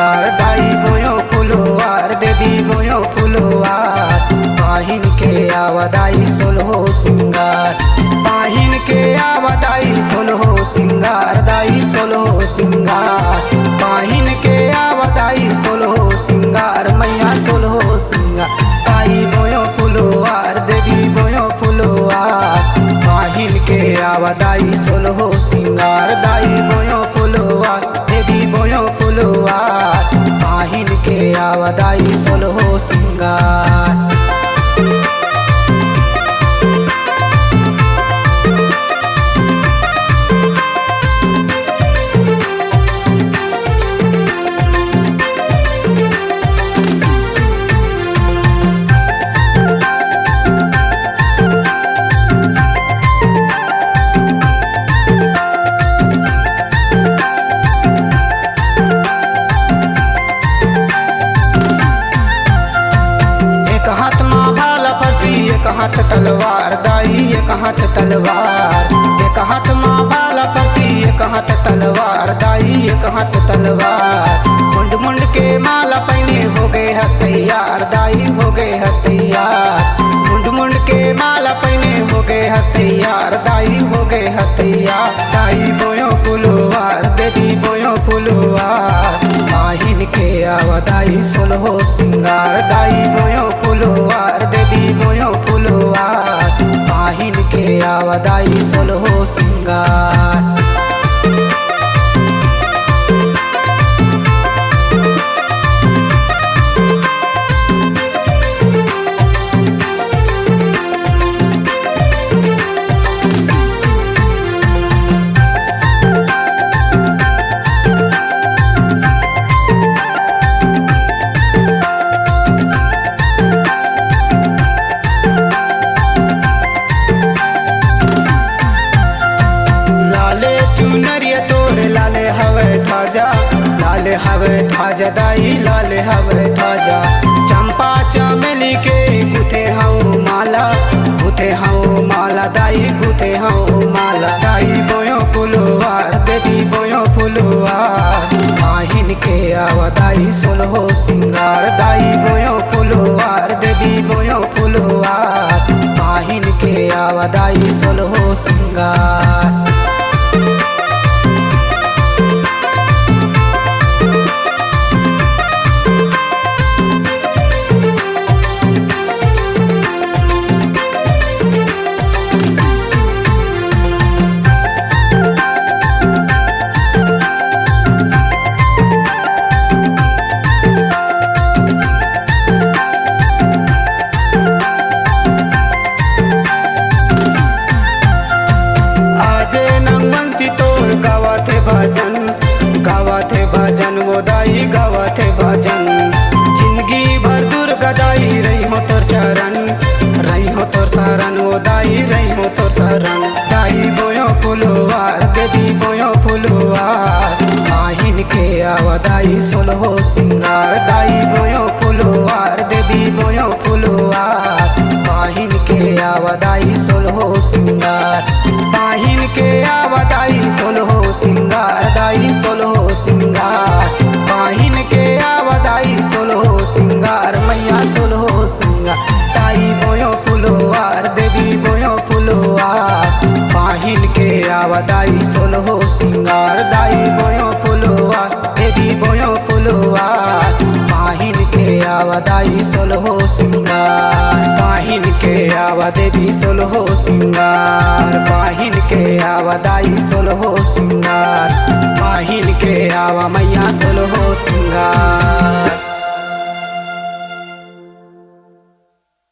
सिंगार दाई बोयो फुलवार देवी बोयो फुलवार पाहिन के आवदाई सोलहो सिंगार पाहिन के आवदाई सोलहो सिंगार दाई सोलहो सिंगार पाहिन के आवदाई सोलहो सिंगार मैया सोलहो सिंगार दाई बोयो फुलवार देवी बोयो फुलवार पाहिन के आवदाई सोलहो सिंगार दाई बोयो फुलवार देवी बोयो फुलवार पाहिन के आवदाई सोलहो सिंगार। एक हाथ तलवार दाई एक हाथ तलवार एक हाथ माँ बाला परसी एक हाथ तलवार दाई एक हाथ तलवार मुंड मुंड के माला पहने हो गए हस्तैयार दाई हो गए हस्तैयार मुंड मुंड के माला पहने हो गए हस्तैयार दाई हो गए हस्तैयार दाई बोयो फुलवार देवी बोयो फुलवार पाहिन के आवदाई सोलहो सिंगार दाई बोयो फुलवार देवी बोयो फुलवार पाहिन के आवदाई सोलहो सिंगार। चुनरिया तोर लाले हवे ध्वजा दाई लाले हवे ध्वजा चंपा चमेली के गुथे हूँ माला दाई गुथे हूँ माला दाई बोयो फुलवार देवी बोयो फुलवार पाहिन के आवदाई सोलहो सिंगार दाई बोयो फुलवार देवी बोयो फुलवार पाहिन के आवदाई सोलहो सिंगार। भजन वो दाई गावत है भजन जिंदगी भर दुर्गा दाई रही हो तोर चरण रही हो तोर शरण वो दाई रही हो तोर शरण दाई बोयो फुलवार देवी बोयो फुलवार पाहिन के आवदाई सोलहो सिंगार दाई बोयो फुलवार देवी बोयो फुलवार पाहिन के आवदाई सोलहो सिंगार पाहिन के आवदाई सोलहो सिंगार दाई सोलहो सिंगार पाहिन के आवदाई सोलहो सिंगार मैया सोलहो सिंगार दाई बोयो फुलवार देवी बोयो फुलवार पाहिन के आवदाई सोलहो सिंगार दाई बोयो फुलवार देवी बोयो फुलवार पाहिन के आवदाई सोलहो सिंगार पाहिन के आवा देवी सोलहो सिंगार पाहिन के आवदाई सोलहो सिंगार पाहिन के आवा मैया सोलहो सिंगार।